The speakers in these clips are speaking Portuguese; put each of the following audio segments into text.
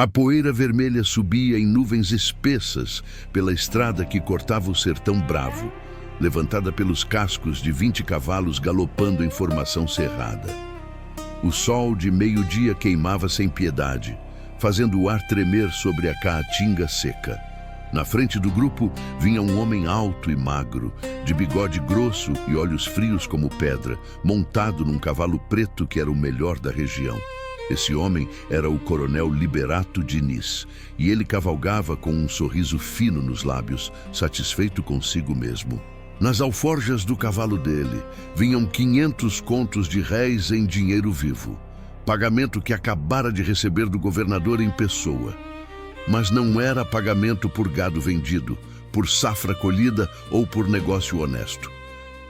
A poeira vermelha subia em nuvens espessas pela estrada que cortava o sertão bravo, levantada pelos cascos de 20 cavalos galopando em formação cerrada. O sol de meio-dia queimava sem piedade, fazendo o ar tremer sobre a caatinga seca. Na frente do grupo vinha um homem alto e magro, de bigode grosso e olhos frios como pedra, montado num cavalo preto que era o melhor da região. Esse homem era o coronel Liberato Diniz, e ele cavalgava com um sorriso fino nos lábios, satisfeito consigo mesmo. Nas alforjas do cavalo dele vinham 500 contos de réis em dinheiro vivo, pagamento que acabara de receber do governador em pessoa. Mas não era pagamento por gado vendido, por safra colhida ou por negócio honesto.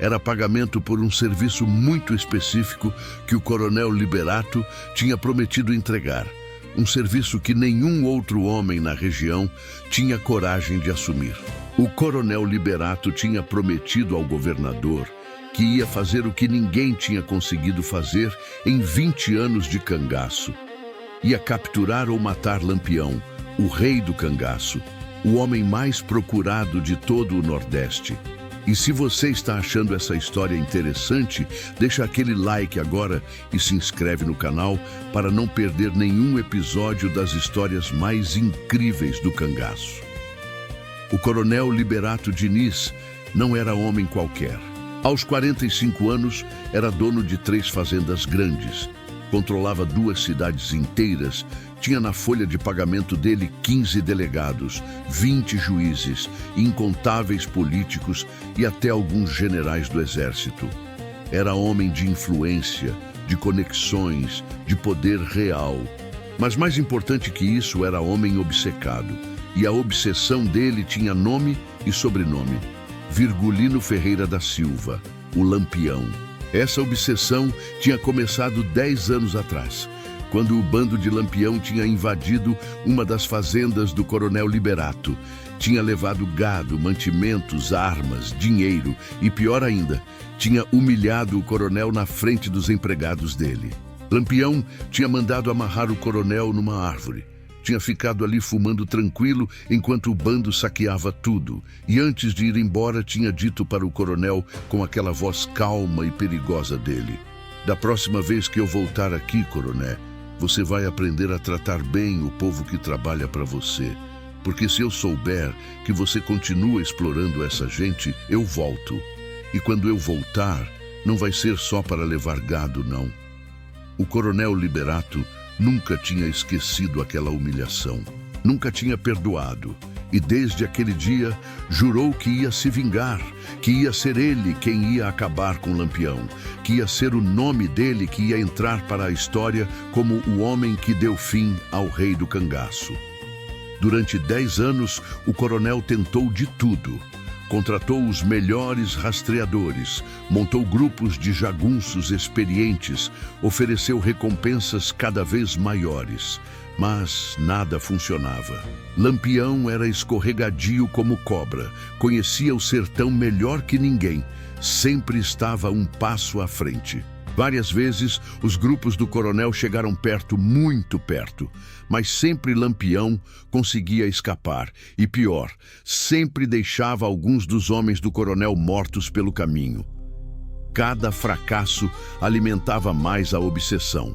Era pagamento por um serviço muito específico que o coronel Liberato tinha prometido entregar. Um serviço que nenhum outro homem na região tinha coragem de assumir. O coronel Liberato tinha prometido ao governador que ia fazer o que ninguém tinha conseguido fazer em 20 anos de cangaço. Ia capturar ou matar Lampião, o rei do cangaço, o homem mais procurado de todo o Nordeste. E se você está achando essa história interessante, deixa aquele like agora e se inscreve no canal para não perder nenhum episódio das histórias mais incríveis do cangaço. O coronel Liberato Diniz não era homem qualquer. Aos 45 anos, era dono de 3 fazendas grandes, controlava 2 cidades inteiras, tinha na folha de pagamento dele 15 delegados, 20 juízes, incontáveis políticos e até alguns generais do exército. Era homem de influência, de conexões, de poder real. Mas mais importante que isso, era homem obcecado. E a obsessão dele tinha nome e sobrenome: Virgulino Ferreira da Silva, o Lampião. Essa obsessão tinha começado 10 anos atrás, quando o bando de Lampião tinha invadido uma das fazendas do coronel Liberato. Tinha levado gado, mantimentos, armas, dinheiro e, pior ainda, tinha humilhado o coronel na frente dos empregados dele. Lampião tinha mandado amarrar o coronel numa árvore. Tinha ficado ali fumando tranquilo enquanto o bando saqueava tudo. E antes de ir embora, tinha dito para o coronel, com aquela voz calma e perigosa dele: "Da próxima vez que eu voltar aqui, coronel, você vai aprender a tratar bem o povo que trabalha para você. Porque se eu souber que você continua explorando essa gente, eu volto. E quando eu voltar, não vai ser só para levar gado, não." O coronel Liberato nunca tinha esquecido aquela humilhação. Nunca tinha perdoado. E desde aquele dia, jurou que ia se vingar, que ia ser ele quem ia acabar com Lampião, que ia ser o nome dele que ia entrar para a história como o homem que deu fim ao rei do cangaço. Durante 10 anos, o coronel tentou de tudo. Contratou os melhores rastreadores, montou grupos de jagunços experientes, ofereceu recompensas cada vez maiores. Mas nada funcionava. Lampião era escorregadio como cobra, conhecia o sertão melhor que ninguém, sempre estava um passo à frente. Várias vezes, os grupos do coronel chegaram perto, muito perto, mas sempre Lampião conseguia escapar. E pior, sempre deixava alguns dos homens do coronel mortos pelo caminho. Cada fracasso alimentava mais a obsessão.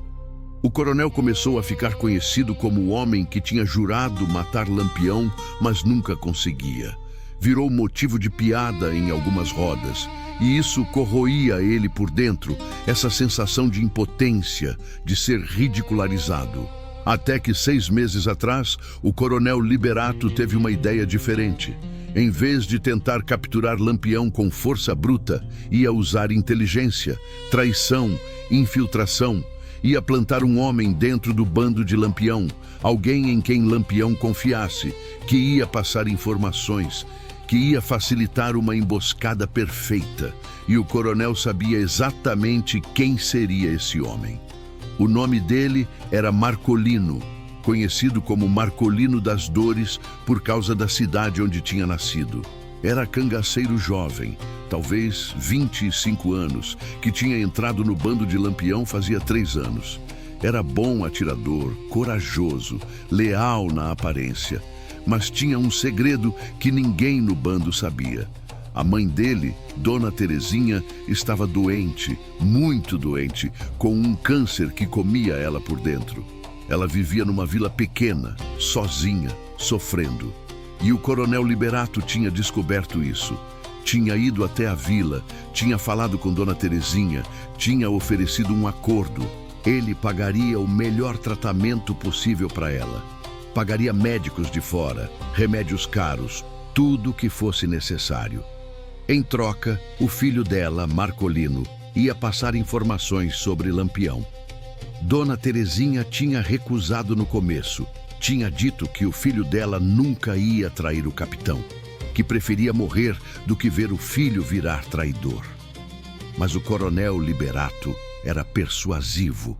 O coronel começou a ficar conhecido como o homem que tinha jurado matar Lampião, mas nunca conseguia. Virou motivo de piada em algumas rodas, e isso corroía ele por dentro, essa sensação de impotência, de ser ridicularizado. Até que 6 meses atrás, o coronel Liberato teve uma ideia diferente. Em vez de tentar capturar Lampião com força bruta, ia usar inteligência, traição, infiltração. Ia plantar um homem dentro do bando de Lampião, alguém em quem Lampião confiasse, que ia passar informações, que ia facilitar uma emboscada perfeita. E o coronel sabia exatamente quem seria esse homem. O nome dele era Marcolino, conhecido como Marcolino das Dores por causa da cidade onde tinha nascido. Era cangaceiro jovem, talvez 25 anos, que tinha entrado no bando de Lampião fazia 3 anos. Era bom atirador, corajoso, leal na aparência, mas tinha um segredo que ninguém no bando sabia. A mãe dele, Dona Terezinha, estava doente, muito doente, com um câncer que comia ela por dentro. Ela vivia numa vila pequena, sozinha, sofrendo. E o Coronel Liberato tinha descoberto isso. Tinha ido até a vila, tinha falado com Dona Terezinha, tinha oferecido um acordo. Ele pagaria o melhor tratamento possível para ela. Pagaria médicos de fora, remédios caros, tudo o que fosse necessário. Em troca, o filho dela, Marcolino, ia passar informações sobre Lampião. Dona Terezinha tinha recusado no começo. Tinha dito que o filho dela nunca ia trair o capitão, que preferia morrer do que ver o filho virar traidor. Mas o Coronel Liberato era persuasivo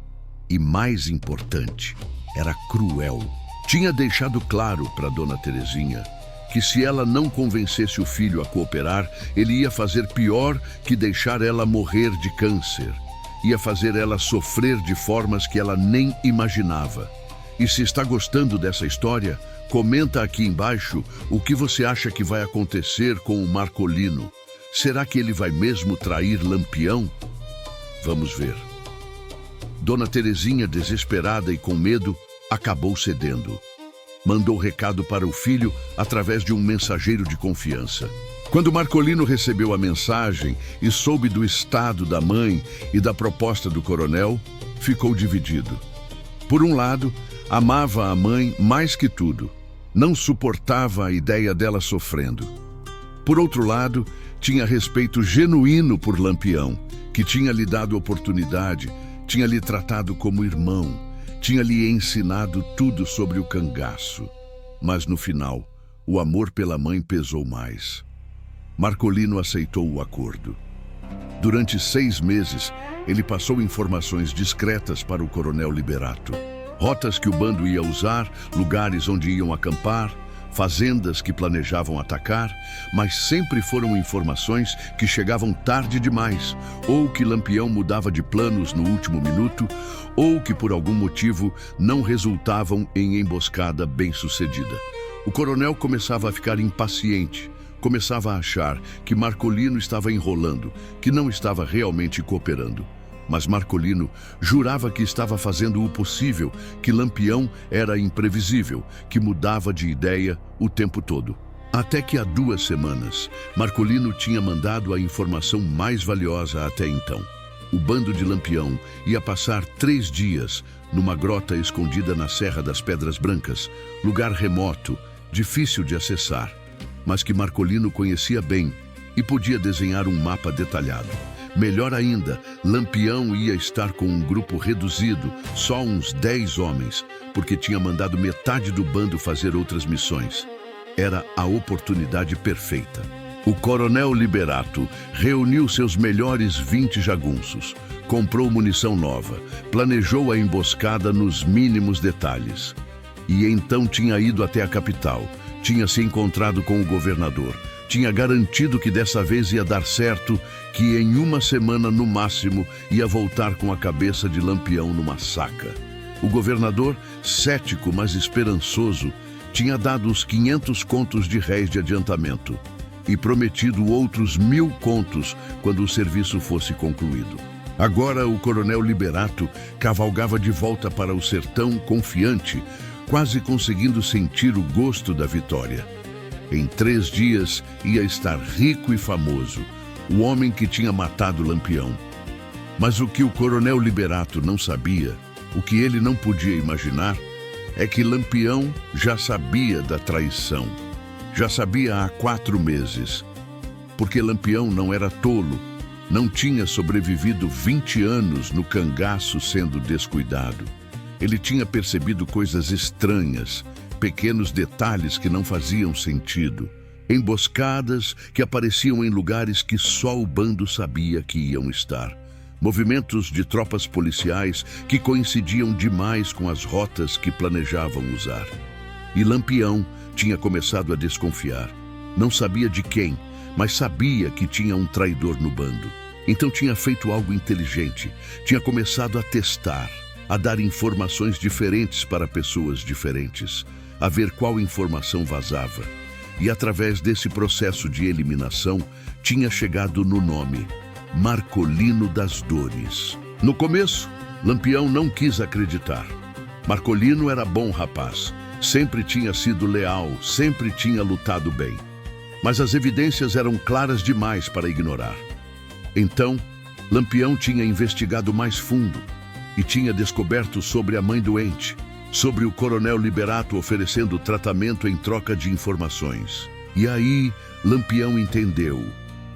e, mais importante, era cruel. Tinha deixado claro para Dona Terezinha que se ela não convencesse o filho a cooperar, ele ia fazer pior que deixar ela morrer de câncer. Ia fazer ela sofrer de formas que ela nem imaginava. E se está gostando dessa história, comenta aqui embaixo o que você acha que vai acontecer com o Marcolino. Será que ele vai mesmo trair Lampião? Vamos ver. Dona Terezinha, desesperada e com medo, acabou cedendo. Mandou recado para o filho através de um mensageiro de confiança. Quando Marcolino recebeu a mensagem e soube do estado da mãe e da proposta do coronel, ficou dividido. Por um lado, amava a mãe mais que tudo. Não suportava a ideia dela sofrendo. Por outro lado, tinha respeito genuíno por Lampião, que tinha lhe dado oportunidade, tinha lhe tratado como irmão, tinha lhe ensinado tudo sobre o cangaço. Mas no final, o amor pela mãe pesou mais. Marcolino aceitou o acordo. Durante 6 meses, ele passou informações discretas para o Coronel Liberato. Rotas que o bando ia usar, lugares onde iam acampar, fazendas que planejavam atacar, mas sempre foram informações que chegavam tarde demais, ou que Lampião mudava de planos no último minuto, ou que por algum motivo não resultavam em emboscada bem-sucedida. O coronel começava a ficar impaciente, começava a achar que Marcolino estava enrolando, que não estava realmente cooperando. Mas Marcolino jurava que estava fazendo o possível, que Lampião era imprevisível, que mudava de ideia o tempo todo. Até que há 2 semanas, Marcolino tinha mandado a informação mais valiosa até então. O bando de Lampião ia passar 3 dias numa grota escondida na Serra das Pedras Brancas, lugar remoto, difícil de acessar, mas que Marcolino conhecia bem e podia desenhar um mapa detalhado. Melhor ainda, Lampião ia estar com um grupo reduzido, só uns 10 homens, porque tinha mandado metade do bando fazer outras missões. Era a oportunidade perfeita. O Coronel Liberato reuniu seus melhores 20 jagunços, comprou munição nova, planejou a emboscada nos mínimos detalhes. E então tinha ido até a capital, tinha se encontrado com o governador, tinha garantido que dessa vez ia dar certo, que em 1 semana no máximo ia voltar com a cabeça de Lampião numa saca. O governador, cético mas esperançoso, tinha dado os 500 contos de réis de adiantamento e prometido outros 1000 contos quando o serviço fosse concluído. Agora o Coronel Liberato cavalgava de volta para o sertão confiante, quase conseguindo sentir o gosto da vitória. Em 3 dias ia estar rico e famoso, o homem que tinha matado Lampião. Mas o que o Coronel Liberato não sabia, o que ele não podia imaginar, é que Lampião já sabia da traição. Já sabia há 4 meses. Porque Lampião não era tolo, não tinha sobrevivido 20 anos no cangaço sendo descuidado. Ele tinha percebido coisas estranhas, pequenos detalhes que não faziam sentido, emboscadas que apareciam em lugares que só o bando sabia que iam estar, movimentos de tropas policiais que coincidiam demais com as rotas que planejavam usar. E Lampião tinha começado a desconfiar. Não sabia de quem, mas sabia que tinha um traidor no bando. Então tinha feito algo inteligente, tinha começado a testar. a dar informações diferentes para pessoas diferentes, a ver qual informação vazava. E através desse processo de eliminação, tinha chegado no nome Marcolino das Dores. No começo, Lampião não quis acreditar. Marcolino era bom rapaz, sempre tinha sido leal, sempre tinha lutado bem. Mas as evidências eram claras demais para ignorar. Então, Lampião tinha investigado mais fundo e tinha descoberto sobre a mãe doente, sobre o coronel Liberato oferecendo tratamento em troca de informações. E aí, Lampião entendeu.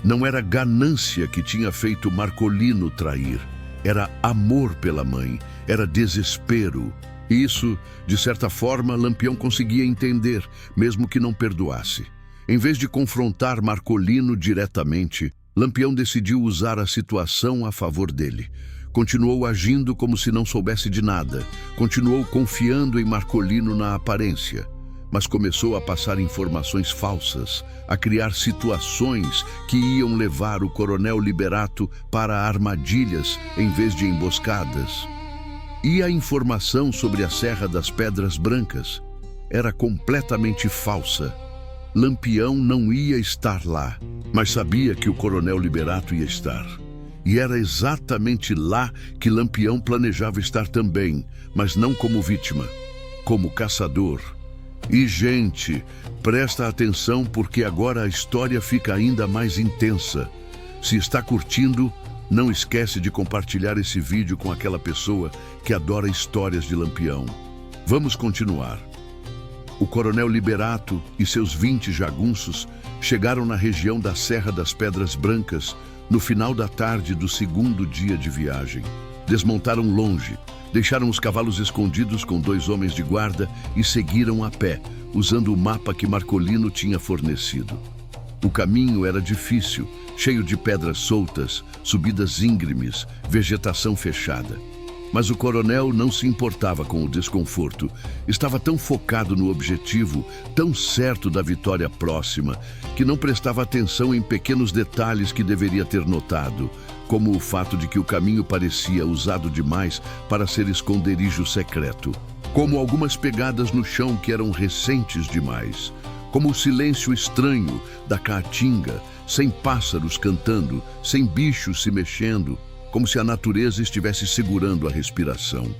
Não era ganância que tinha feito Marcolino trair. Era amor pela mãe, era desespero. Isso, de certa forma, Lampião conseguia entender, mesmo que não perdoasse. Em vez de confrontar Marcolino diretamente, Lampião decidiu usar a situação a favor dele. Continuou agindo como se não soubesse de nada. Continuou confiando em Marcolino na aparência. Mas começou a passar informações falsas, a criar situações que iam levar o coronel Liberato para armadilhas em vez de emboscadas. E a informação sobre a Serra das Pedras Brancas era completamente falsa. Lampião não ia estar lá, mas sabia que o coronel Liberato ia estar. E era exatamente lá que Lampião planejava estar também, mas não como vítima, como caçador. E, gente, presta atenção porque agora a história fica ainda mais intensa. Se está curtindo, não esquece de compartilhar esse vídeo com aquela pessoa que adora histórias de Lampião. Vamos continuar. O coronel Liberato e seus 20 jagunços chegaram na região da Serra das Pedras Brancas no final da tarde do segundo dia de viagem. Desmontaram longe, deixaram os cavalos escondidos com 2 homens de guarda e seguiram a pé, usando o mapa que Marcolino tinha fornecido. O caminho era difícil, cheio de pedras soltas, subidas íngremes, vegetação fechada. Mas o coronel não se importava com o desconforto. Estava tão focado no objetivo, tão certo da vitória próxima, que não prestava atenção em pequenos detalhes que deveria ter notado, como o fato de que o caminho parecia usado demais para ser esconderijo secreto, como algumas pegadas no chão que eram recentes demais, como o silêncio estranho da caatinga, sem pássaros cantando, sem bichos se mexendo, como se a natureza estivesse segurando a respiração.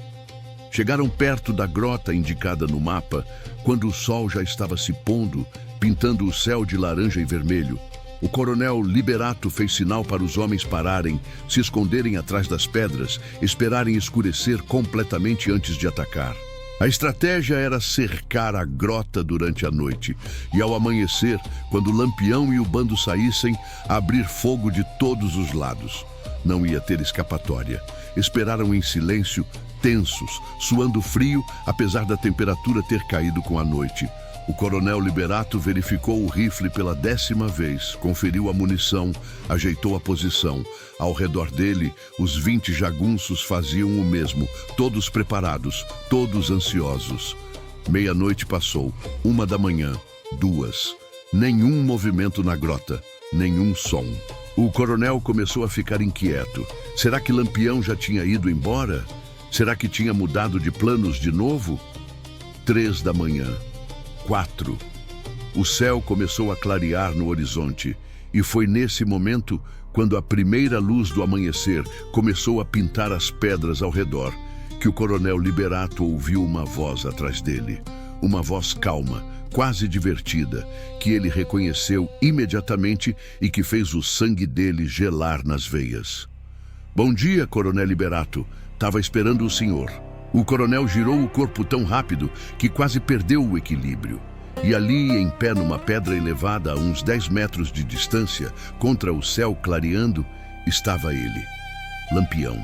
Chegaram perto da grota indicada no mapa, quando o sol já estava se pondo, pintando o céu de laranja e vermelho. O coronel Liberato fez sinal para os homens pararem, se esconderem atrás das pedras, esperarem escurecer completamente antes de atacar. A estratégia era cercar a grota durante a noite e, ao amanhecer, quando Lampião e o bando saíssem, abrir fogo de todos os lados. Não ia ter escapatória. Esperaram em silêncio, tensos, suando frio, apesar da temperatura ter caído com a noite. O coronel Liberato verificou o rifle pela 10ª vez, conferiu a munição, ajeitou a posição. Ao redor dele, os 20 jagunços faziam o mesmo, todos preparados, todos ansiosos. Meia-noite passou, 1 da manhã, 2. Nenhum movimento na grota, nenhum som. O coronel começou a ficar inquieto. Será que Lampião já tinha ido embora? Será que tinha mudado de planos de novo? 3 da manhã. 4. O céu começou a clarear no horizonte e foi nesse momento quando a primeira luz do amanhecer começou a pintar as pedras ao redor que o coronel Liberato ouviu uma voz atrás dele. Uma voz calma, quase divertida, que ele reconheceu imediatamente e que fez o sangue dele gelar nas veias. Bom dia, coronel Liberato. Estava esperando o senhor. O coronel girou o corpo tão rápido que quase perdeu o equilíbrio. E ali, em pé numa pedra elevada a uns 10 metros de distância, contra o céu clareando, estava ele, Lampião.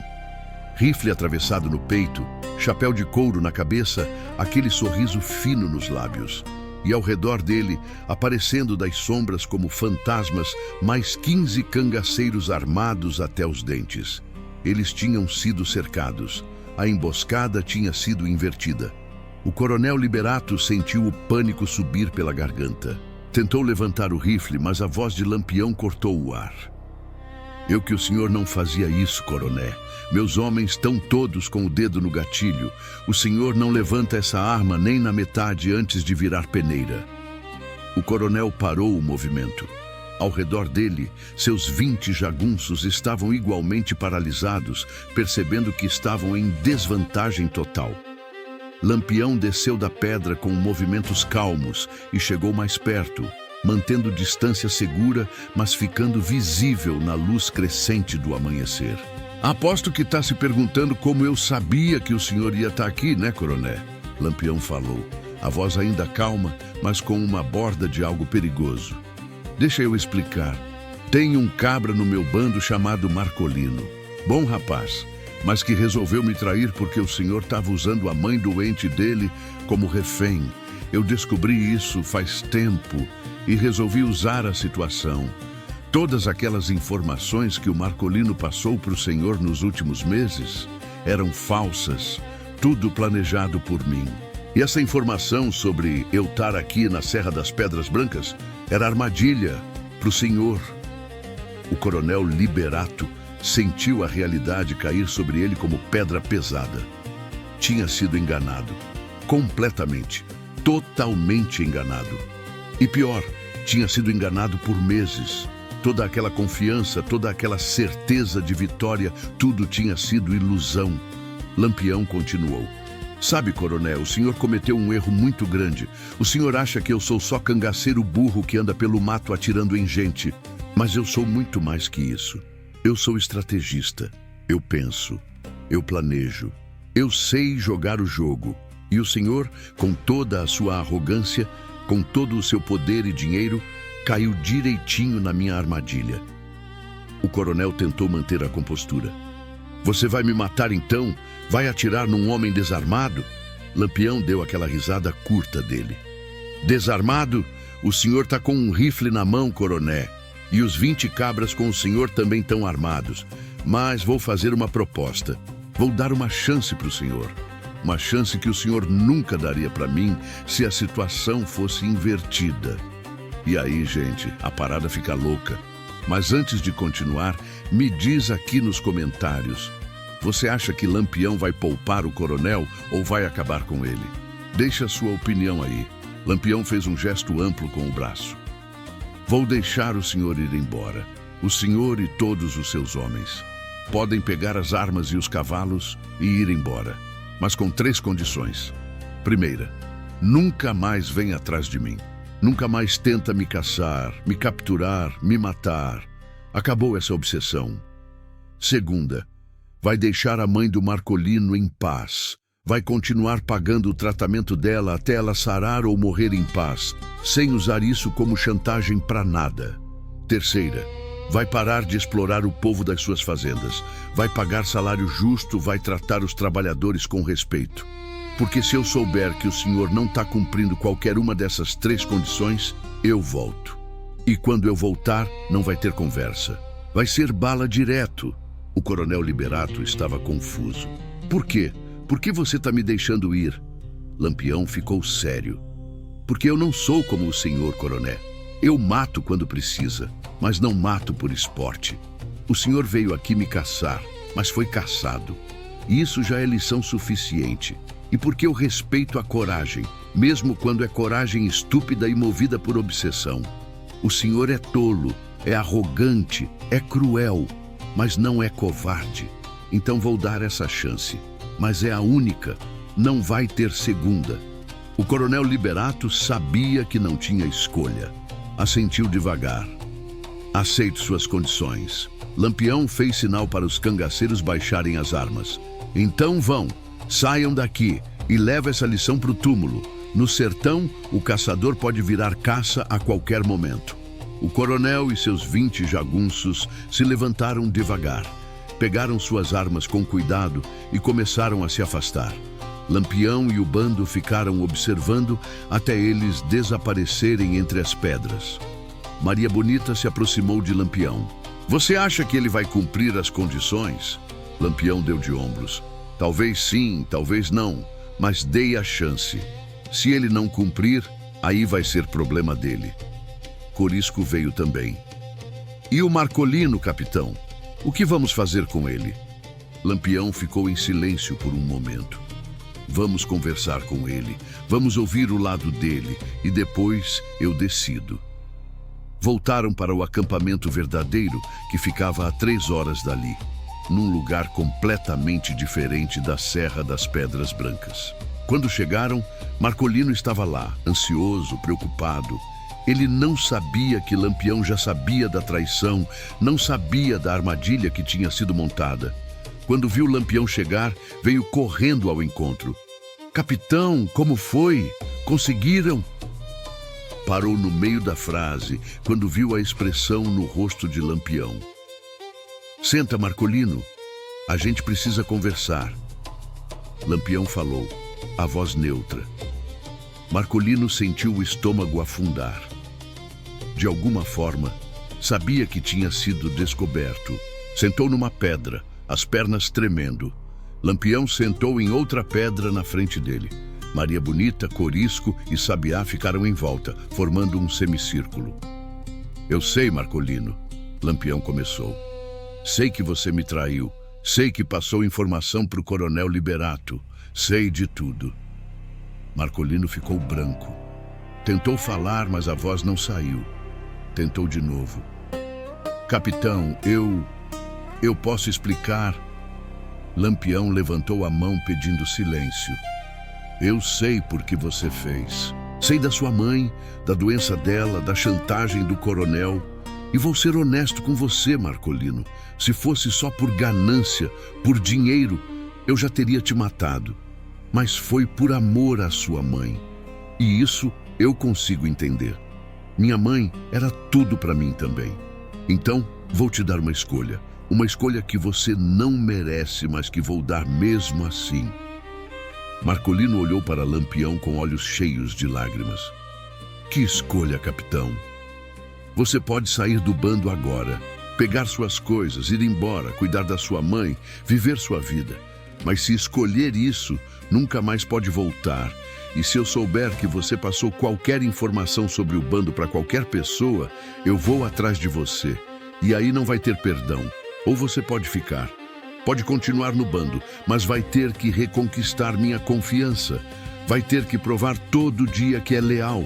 Rifle atravessado no peito, chapéu de couro na cabeça, aquele sorriso fino nos lábios. E ao redor dele, aparecendo das sombras como fantasmas, mais 15 cangaceiros armados até os dentes. Eles tinham sido cercados. A emboscada tinha sido invertida. O coronel Liberato sentiu o pânico subir pela garganta. Tentou levantar o rifle, mas a voz de Lampião cortou o ar. Eu que o senhor não fazia isso, coroné. Meus homens estão todos com o dedo no gatilho. O senhor não levanta essa arma nem na metade antes de virar peneira. O coronel parou o movimento. Ao redor dele, seus 20 jagunços estavam igualmente paralisados, percebendo que estavam em desvantagem total. Lampião desceu da pedra com movimentos calmos e chegou mais perto, mantendo distância segura, mas ficando visível na luz crescente do amanhecer. Aposto que está se perguntando como eu sabia que o senhor ia estar aqui, né, coroné? Lampião falou, a voz ainda calma, mas com uma borda de algo perigoso. Deixa eu explicar. Tem um cabra no meu bando chamado Marcolino. Bom rapaz, mas que resolveu me trair porque o senhor estava usando a mãe doente dele como refém. Eu descobri isso faz tempo e resolvi usar a situação. Todas aquelas informações que o Marcolino passou para o senhor nos últimos meses eram falsas, tudo planejado por mim. E essa informação sobre eu estar aqui na Serra das Pedras Brancas era armadilha para o senhor. O coronel Liberato sentiu a realidade cair sobre ele como pedra pesada. Tinha sido enganado. Completamente. Totalmente enganado. E pior, tinha sido enganado por meses. Toda aquela confiança, toda aquela certeza de vitória, tudo tinha sido ilusão. Lampião continuou. Sabe, coronel, o senhor cometeu um erro muito grande. O senhor acha que eu sou só cangaceiro burro que anda pelo mato atirando em gente. Mas eu sou muito mais que isso. Eu sou estrategista. Eu penso. Eu planejo. Eu sei jogar o jogo. E o senhor, com toda a sua arrogância, com todo o seu poder e dinheiro, caiu direitinho na minha armadilha. O coronel tentou manter a compostura. Você vai me matar então? Vai atirar num homem desarmado? Lampião deu aquela risada curta dele. Desarmado? O senhor está com um rifle na mão, coroné. E os 20 cabras com o senhor também estão armados. Mas vou fazer uma proposta. Vou dar uma chance para o senhor. Uma chance que o senhor nunca daria para mim se a situação fosse invertida. E aí, gente, a parada fica louca. Mas antes de continuar, me diz aqui nos comentários. Você acha que Lampião vai poupar o coronel ou vai acabar com ele? Deixe a sua opinião aí. Lampião fez um gesto amplo com o braço. Vou deixar o senhor ir embora. O senhor e todos os seus homens. Podem pegar as armas e os cavalos e ir embora. Mas com 3 condições. Primeira, nunca mais vem atrás de mim. Nunca mais tenta me caçar, me capturar, me matar. Acabou essa obsessão. Segunda, vai deixar a mãe do Marcolino em paz. Vai continuar pagando o tratamento dela até ela sarar ou morrer em paz, sem usar isso como chantagem para nada. Terceira, vai parar de explorar o povo das suas fazendas. Vai pagar salário justo, vai tratar os trabalhadores com respeito. Porque se eu souber que o senhor não está cumprindo qualquer uma dessas 3 condições, eu volto. E quando eu voltar, não vai ter conversa. Vai ser bala direto. O coronel Liberato estava confuso. Por quê? Por que você está me deixando ir? Lampião ficou sério. Porque eu não sou como o senhor, coronel. Eu mato quando precisa, mas não mato por esporte. O senhor veio aqui me caçar, mas foi caçado. E isso já é lição suficiente. E porque eu respeito a coragem, mesmo quando é coragem estúpida e movida por obsessão. O senhor é tolo, é arrogante, é cruel, mas não é covarde. Então vou dar essa chance, mas é a única, não vai ter segunda. O coronel Liberato sabia que não tinha escolha. Assentiu devagar. Aceito suas condições. Lampião fez sinal para os cangaceiros baixarem as armas. Então vão. Saiam daqui e leve essa lição para o túmulo. No sertão, o caçador pode virar caça a qualquer momento. O coronel e seus 20 jagunços se levantaram devagar. Pegaram suas armas com cuidado e começaram a se afastar. Lampião e o bando ficaram observando até eles desaparecerem entre as pedras. Maria Bonita se aproximou de Lampião. Você acha que ele vai cumprir as condições? Lampião deu de ombros. Talvez sim, talvez não, mas dei a chance. Se ele não cumprir, aí vai ser problema dele. Corisco veio também. E o Marcolino, capitão? O que vamos fazer com ele? Lampião ficou em silêncio por um momento. Vamos conversar com ele, vamos ouvir o lado dele e depois eu decido. Voltaram para o acampamento verdadeiro que ficava a 3 horas dali, num lugar completamente diferente da Serra das Pedras Brancas. Quando chegaram, Marcolino estava lá, ansioso, preocupado. Ele não sabia que Lampião já sabia da traição, não sabia da armadilha que tinha sido montada. Quando viu Lampião chegar, veio correndo ao encontro. "Capitão, como foi? Conseguiram?" Parou no meio da frase, quando viu a expressão no rosto de Lampião. "Senta, Marcolino. A gente precisa conversar." Lampião falou, a voz neutra. Marcolino sentiu o estômago afundar. De alguma forma, sabia que tinha sido descoberto. Sentou numa pedra, as pernas tremendo. Lampião sentou em outra pedra na frente dele. Maria Bonita, Corisco e Sabiá ficaram em volta, formando um semicírculo. "Eu sei, Marcolino," Lampião começou. "Sei que você me traiu. Sei que passou informação para o Coronel Liberato. Sei de tudo." Marcolino ficou branco. Tentou falar, mas a voz não saiu. Tentou de novo. "Capitão, eu posso explicar." Lampião levantou a mão pedindo silêncio. "Eu sei por que você fez. Sei da sua mãe, da doença dela, da chantagem do coronel. E vou ser honesto com você, Marcolino. Se fosse só por ganância, por dinheiro, eu já teria te matado. Mas foi por amor à sua mãe. E isso eu consigo entender. Minha mãe era tudo para mim também. Então, vou te dar uma escolha. Uma escolha que você não merece, mas que vou dar mesmo assim." Marcolino olhou para Lampião com olhos cheios de lágrimas. "Que escolha, capitão? Você pode sair do bando agora, pegar suas coisas, ir embora, cuidar da sua mãe, viver sua vida. Mas se escolher isso, nunca mais pode voltar. E se eu souber que você passou qualquer informação sobre o bando para qualquer pessoa, eu vou atrás de você. E aí não vai ter perdão. Ou você pode ficar. Pode continuar no bando, mas vai ter que reconquistar minha confiança. Vai ter que provar todo dia que é leal.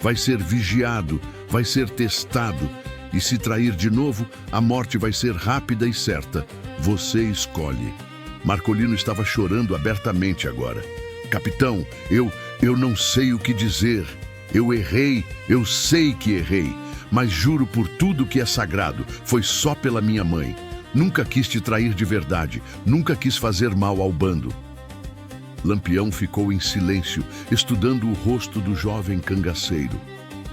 Vai ser vigiado, vai ser testado. E se trair de novo, a morte vai ser rápida e certa. Você escolhe." Marcolino estava chorando abertamente agora. "Capitão, eu não sei o que dizer. Eu errei, eu sei que errei. Mas juro por tudo que é sagrado, foi só pela minha mãe. Nunca quis te trair de verdade, nunca quis fazer mal ao bando." Lampião ficou em silêncio, estudando o rosto do jovem cangaceiro.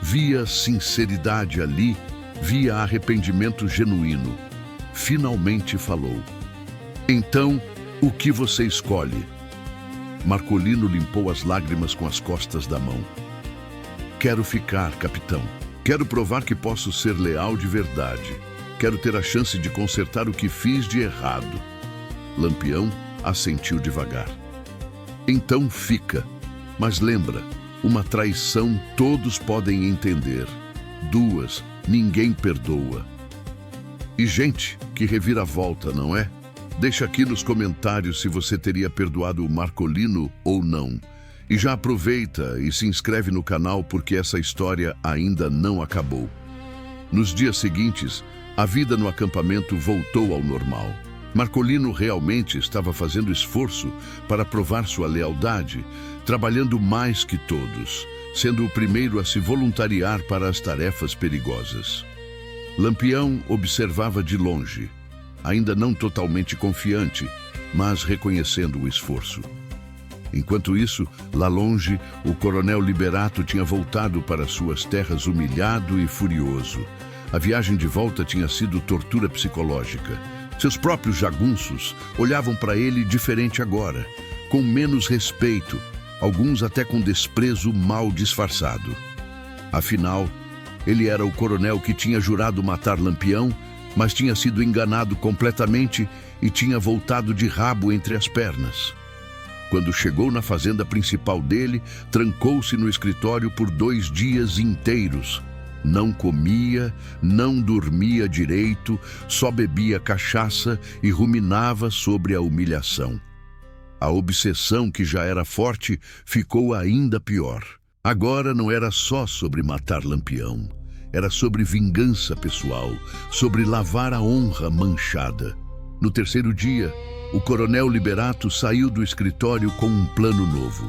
Via sinceridade ali, via arrependimento genuíno. Finalmente falou. "Então, o que você escolhe?" Marcolino limpou as lágrimas com as costas da mão. "Quero ficar, capitão. Quero provar que posso ser leal de verdade. Quero ter a chance de consertar o que fiz de errado." Lampião assentiu devagar. "Então fica. Mas lembra, uma traição todos podem entender. 2, ninguém perdoa. E gente que revira a volta, não é? Deixa aqui nos comentários se você teria perdoado o Marcolino ou não. E já aproveita e se inscreve no canal porque essa história ainda não acabou." Nos dias seguintes, a vida no acampamento voltou ao normal. Marcolino realmente estava fazendo esforço para provar sua lealdade, trabalhando mais que todos, sendo o primeiro a se voluntariar para as tarefas perigosas. Lampião observava de longe, ainda não totalmente confiante, mas reconhecendo o esforço. Enquanto isso, lá longe, o coronel Liberato tinha voltado para suas terras humilhado e furioso. A viagem de volta tinha sido tortura psicológica. Seus próprios jagunços olhavam para ele diferente agora, com menos respeito, alguns até com desprezo mal disfarçado. Afinal, ele era o coronel que tinha jurado matar Lampião, mas tinha sido enganado completamente e tinha voltado de rabo entre as pernas. Quando chegou na fazenda principal dele, trancou-se no escritório por 2 dias inteiros. Não comia, não dormia direito, só bebia cachaça e ruminava sobre a humilhação. A obsessão, que já era forte, ficou ainda pior. Agora não era só sobre matar Lampião. Era sobre vingança pessoal, sobre lavar a honra manchada. No terceiro dia, o coronel Liberato saiu do escritório com um plano novo.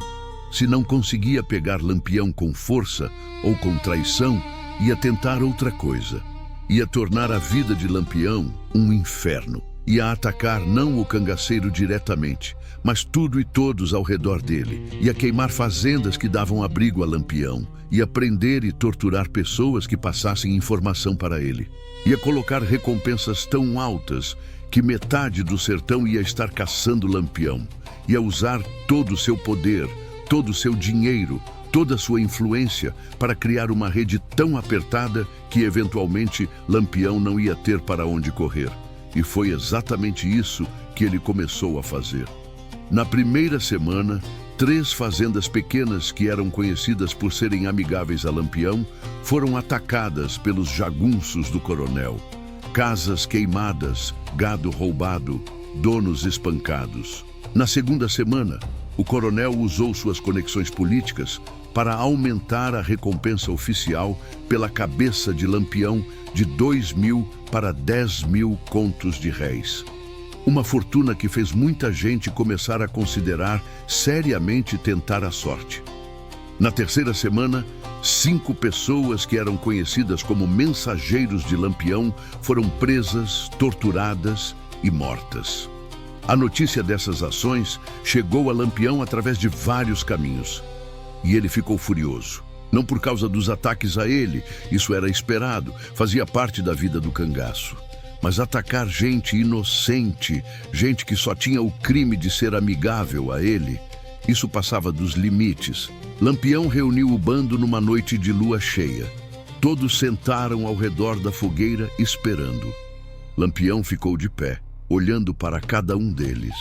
Se não conseguia pegar Lampião com força ou com traição, ia tentar outra coisa. Ia tornar a vida de Lampião um inferno. Ia atacar não o cangaceiro diretamente, mas tudo e todos ao redor dele. Ia queimar fazendas que davam abrigo a Lampião. Ia prender e torturar pessoas que passassem informação para ele. Ia colocar recompensas tão altas que metade do sertão ia estar caçando Lampião. Ia usar todo o seu poder, todo o seu dinheiro, toda a sua influência para criar uma rede tão apertada que eventualmente Lampião não ia ter para onde correr. E foi exatamente isso que ele começou a fazer. Na primeira semana, 3 fazendas pequenas que eram conhecidas por serem amigáveis a Lampião foram atacadas pelos jagunços do coronel. Casas queimadas, gado roubado, donos espancados. Na segunda semana, o coronel usou suas conexões políticas para aumentar a recompensa oficial pela cabeça de Lampião de 2.000 para 10.000 contos de réis. Uma fortuna que fez muita gente começar a considerar seriamente tentar a sorte. Na terceira semana, 5 pessoas que eram conhecidas como mensageiros de Lampião foram presas, torturadas e mortas. A notícia dessas ações chegou a Lampião através de vários caminhos. E ele ficou furioso. Não por causa dos ataques a ele, isso era esperado, fazia parte da vida do cangaço. Mas atacar gente inocente, gente que só tinha o crime de ser amigável a ele, isso passava dos limites. Lampião reuniu o bando numa noite de lua cheia. Todos sentaram ao redor da fogueira esperando. Lampião ficou de pé, olhando para cada um deles.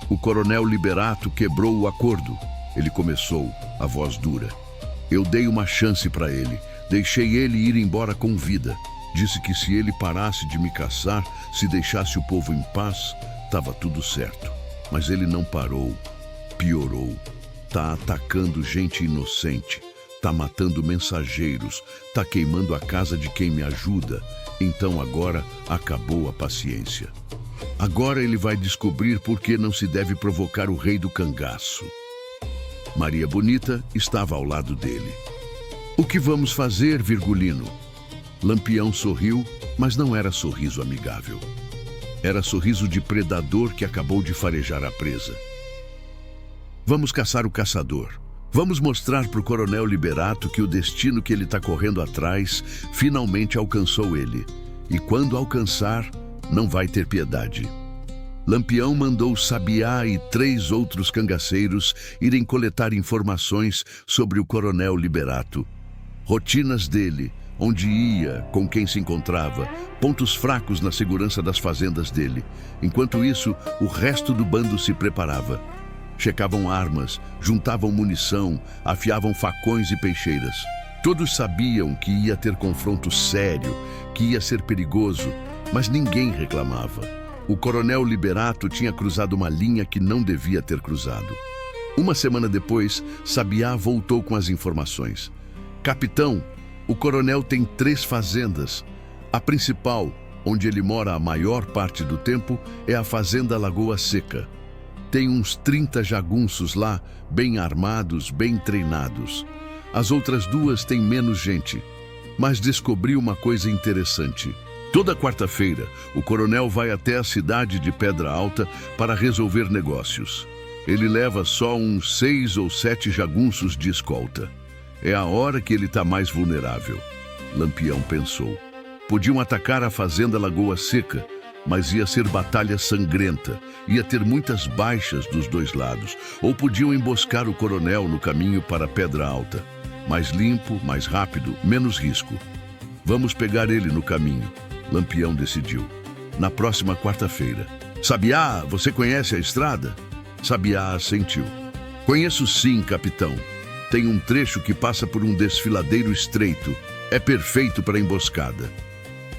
O coronel Liberato quebrou o acordo. Ele começou, a voz dura. Eu dei uma chance para ele. Deixei ele ir embora com vida. Disse que se ele parasse de me caçar, se deixasse o povo em paz, estava tudo certo. Mas ele não parou. Piorou. Tá atacando gente inocente. Tá matando mensageiros. Tá queimando a casa de quem me ajuda. Então agora acabou a paciência. Agora ele vai descobrir por que não se deve provocar o rei do cangaço. Maria Bonita estava ao lado dele. O que vamos fazer, Virgulino? Lampião sorriu, mas não era sorriso amigável. Era sorriso de predador que acabou de farejar a presa. Vamos caçar o caçador. Vamos mostrar para o coronel Liberato que o destino que ele está correndo atrás finalmente alcançou ele. E quando alcançar, não vai ter piedade. Lampião mandou Sabiá e 3 outros cangaceiros irem coletar informações sobre o coronel Liberato. Rotinas dele, onde ia, com quem se encontrava, pontos fracos na segurança das fazendas dele. Enquanto isso, o resto do bando se preparava. Checavam armas, juntavam munição, afiavam facões e peixeiras. Todos sabiam que ia ter confronto sério, que ia ser perigoso, mas ninguém reclamava. O coronel Liberato tinha cruzado uma linha que não devia ter cruzado. Uma semana depois, Sabiá voltou com as informações. Capitão, o coronel tem 3 fazendas. A principal, onde ele mora a maior parte do tempo, é a fazenda Lagoa Seca. Tem uns 30 jagunços lá, bem armados, bem treinados. As outras 2 têm menos gente. Mas descobri uma coisa interessante. Toda quarta-feira, o coronel vai até a cidade de Pedra Alta para resolver negócios. Ele leva só uns 6 ou 7 jagunços de escolta. É a hora que ele está mais vulnerável. Lampião pensou. Podiam atacar a fazenda Lagoa Seca, mas ia ser batalha sangrenta, ia ter muitas baixas dos 2 lados. Ou podiam emboscar o coronel no caminho para Pedra Alta. Mais limpo, mais rápido, menos risco. Vamos pegar ele no caminho. Lampião decidiu. Na próxima quarta-feira. Sabiá, você conhece a estrada? Sabiá assentiu. Conheço sim, capitão. Tem um trecho que passa por um desfiladeiro estreito. É perfeito para emboscada.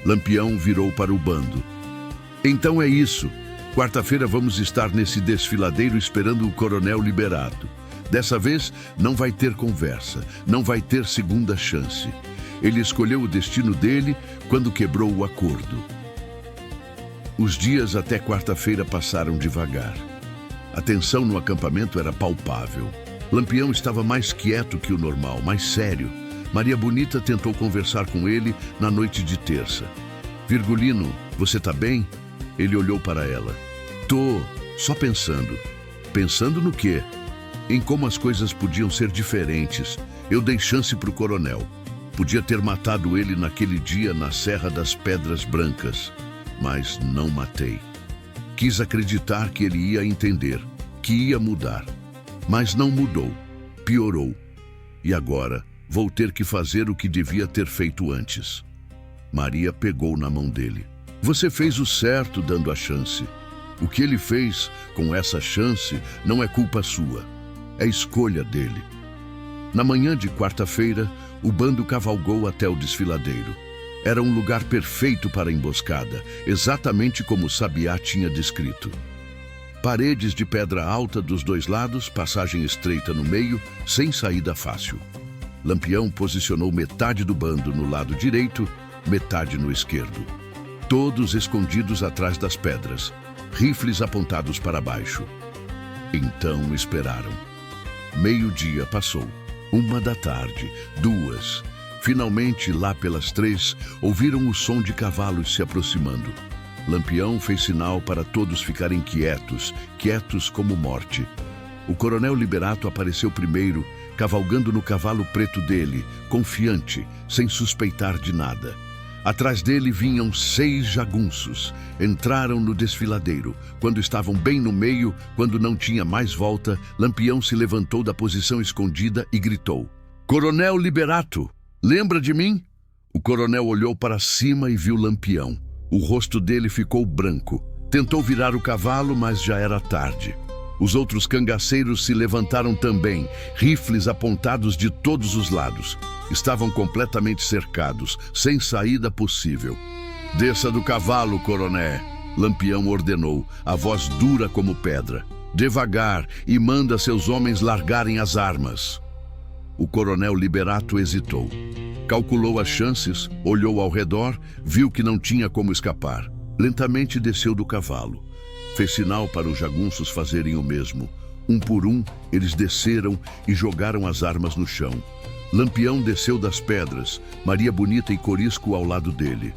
Lampião virou para o bando. Então é isso. Quarta-feira vamos estar nesse desfiladeiro esperando o Coronel Liberato. Dessa vez não vai ter conversa, não vai ter segunda chance. Ele escolheu o destino dele quando quebrou o acordo. Os dias até quarta-feira passaram devagar. A tensão no acampamento era palpável. Lampião estava mais quieto que o normal, mais sério. Maria Bonita tentou conversar com ele na noite de terça. Virgulino, você tá bem? Ele olhou para ela. Tô, só pensando. Pensando no quê? Em como as coisas podiam ser diferentes. Eu dei chance pro coronel. Podia ter matado ele naquele dia na Serra das Pedras Brancas, mas não matei. Quis acreditar que ele ia entender, que ia mudar. Mas não mudou, piorou. E agora vou ter que fazer o que devia ter feito antes. Maria pegou na mão dele. Você fez o certo dando a chance. O que ele fez com essa chance não é culpa sua. É escolha dele. Na manhã de quarta-feira, o bando cavalgou até o desfiladeiro. Era um lugar perfeito para a emboscada, exatamente como o sabiá tinha descrito. Paredes de pedra alta dos dois lados, passagem estreita no meio, sem saída fácil. Lampião posicionou metade do bando no lado direito, metade no esquerdo. Todos escondidos atrás das pedras, rifles apontados para baixo. Então esperaram. Meio-dia passou. 1 da tarde, 2. Finalmente, lá pelas 3, ouviram o som de cavalos se aproximando. Lampião fez sinal para todos ficarem quietos, quietos como morte. O Coronel Liberato apareceu primeiro, cavalgando no cavalo preto dele, confiante, sem suspeitar de nada. Atrás dele vinham 6 jagunços. Entraram no desfiladeiro. Quando estavam bem no meio, quando não tinha mais volta, Lampião se levantou da posição escondida e gritou: Coronel Liberato, lembra de mim? O coronel olhou para cima e viu Lampião. O rosto dele ficou branco. Tentou virar o cavalo, mas já era tarde. Os outros cangaceiros se levantaram também, rifles apontados de todos os lados. Estavam completamente cercados, sem saída possível. Desça do cavalo, coroné, Lampião ordenou, a voz dura como pedra. Devagar, e manda seus homens largarem as armas. O coronel Liberato hesitou. Calculou as chances, olhou ao redor, viu que não tinha como escapar. Lentamente desceu do cavalo. Fez sinal para os jagunços fazerem o mesmo. Um por um, eles desceram e jogaram as armas no chão. Lampião desceu das pedras, Maria Bonita e Corisco ao lado dele.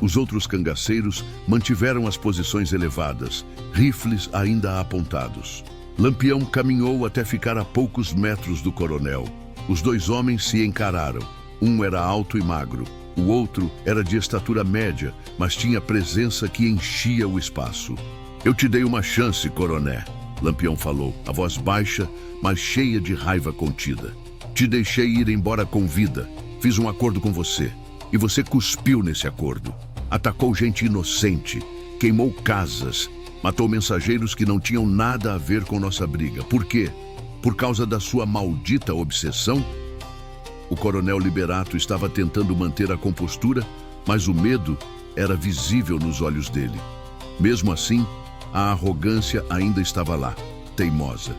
Os outros cangaceiros mantiveram as posições elevadas, rifles ainda apontados. Lampião caminhou até ficar a poucos metros do coronel. Os 2 homens se encararam. Um era alto e magro. O outro era de estatura média, mas tinha presença que enchia o espaço. Eu te dei uma chance, coroné, Lampião falou, a voz baixa, mas cheia de raiva contida. Te deixei ir embora com vida. Fiz um acordo com você. E você cuspiu nesse acordo. Atacou gente inocente. Queimou casas. Matou mensageiros que não tinham nada a ver com nossa briga. Por quê? Por causa da sua maldita obsessão? O coronel Liberato estava tentando manter a compostura, mas o medo era visível nos olhos dele. Mesmo assim, a arrogância ainda estava lá, teimosa.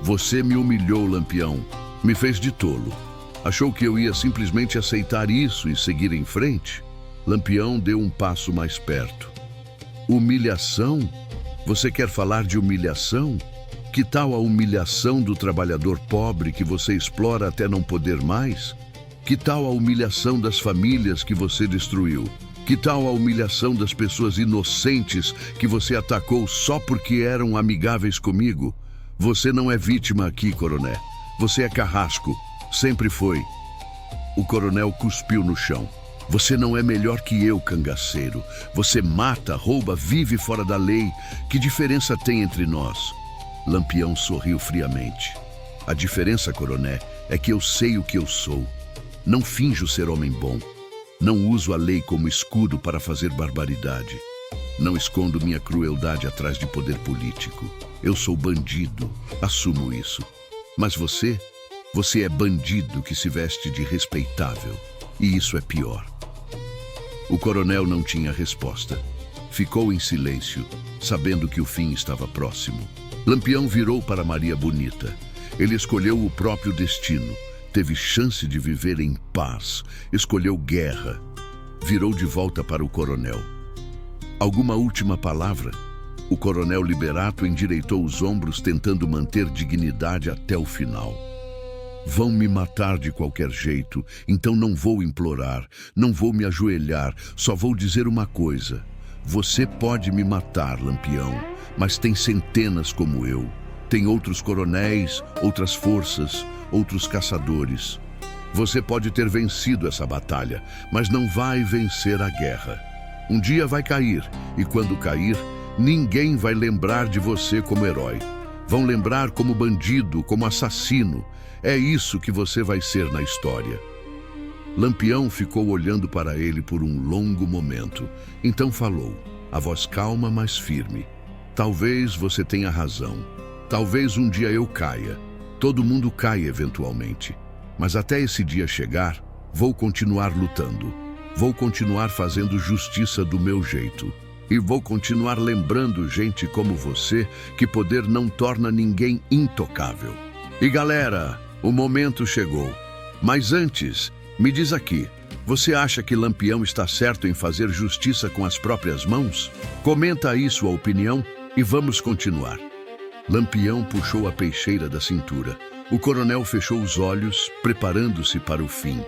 Você me humilhou, Lampião. Me fez de tolo. Achou que eu ia simplesmente aceitar isso e seguir em frente? Lampião deu um passo mais perto. Humilhação? Você quer falar de humilhação? Que tal a humilhação do trabalhador pobre que você explora até não poder mais? Que tal a humilhação das famílias que você destruiu? Que tal a humilhação das pessoas inocentes que você atacou só porque eram amigáveis comigo? Você não é vítima aqui, coroné. Você é carrasco. Sempre foi. O coronel cuspiu no chão. Você não é melhor que eu, cangaceiro. Você mata, rouba, vive fora da lei. Que diferença tem entre nós? Lampião sorriu friamente. A diferença, coroné, é que eu sei o que eu sou. Não finjo ser homem bom. Não uso a lei como escudo para fazer barbaridade. Não escondo minha crueldade atrás de poder político. Eu sou bandido, assumo isso. Mas você Você é bandido que se veste de respeitável. E isso é pior. O coronel não tinha resposta. Ficou em silêncio, sabendo que o fim estava próximo. Lampião virou para Maria Bonita. Ele escolheu o próprio destino. Teve chance de viver em paz. Escolheu guerra. Virou de volta para o coronel. Alguma última palavra? O coronel Liberato endireitou os ombros, tentando manter dignidade até o final. Vão me matar de qualquer jeito, então não vou implorar, não vou me ajoelhar, só vou dizer uma coisa. Você pode me matar, Lampião, mas tem centenas como eu. Tem outros coronéis, outras forças, outros caçadores. Você pode ter vencido essa batalha, mas não vai vencer a guerra. Um dia vai cair, e quando cair, ninguém vai lembrar de você como herói. Vão lembrar como bandido, como assassino. É isso que você vai ser na história. Lampião ficou olhando para ele por um longo momento. Então falou, a voz calma, mas firme. Talvez você tenha razão. Talvez um dia eu caia. Todo mundo cai eventualmente. Mas até esse dia chegar, vou continuar lutando. Vou continuar fazendo justiça do meu jeito. E vou continuar lembrando gente como você que poder não torna ninguém intocável. E galera, o momento chegou. Mas antes, me diz aqui, você acha que Lampião está certo em fazer justiça com as próprias mãos? Comenta aí sua opinião e vamos continuar. Lampião puxou a peixeira da cintura. O coronel fechou os olhos, preparando-se para o fim.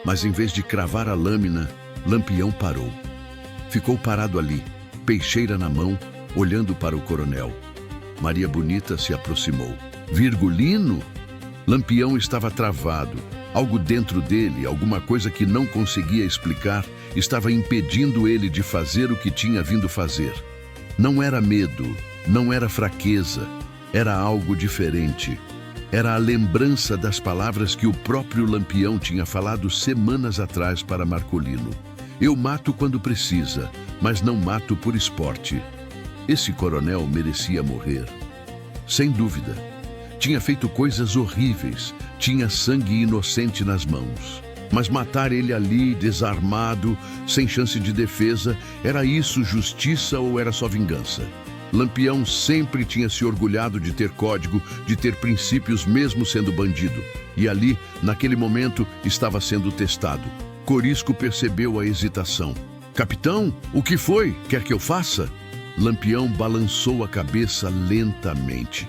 Mas em vez de cravar a lâmina, Lampião parou. Ficou parado ali, peixeira na mão, olhando para o coronel. Maria Bonita se aproximou. Virgulino? Lampião estava travado. Algo dentro dele, alguma coisa que não conseguia explicar, estava impedindo ele de fazer o que tinha vindo fazer. Não era medo, não era fraqueza, era algo diferente. Era a lembrança das palavras que o próprio Lampião tinha falado semanas atrás para Marcolino. Eu mato quando precisa, mas não mato por esporte. Esse coronel merecia morrer. Sem dúvida. Tinha feito coisas horríveis, tinha sangue inocente nas mãos. Mas matar ele ali, desarmado, sem chance de defesa, era isso justiça ou era só vingança? Lampião sempre tinha se orgulhado de ter código, de ter princípios mesmo sendo bandido. E ali, naquele momento, estava sendo testado. Corisco percebeu a hesitação. Capitão, o que foi? Quer que eu faça? Lampião balançou a cabeça lentamente.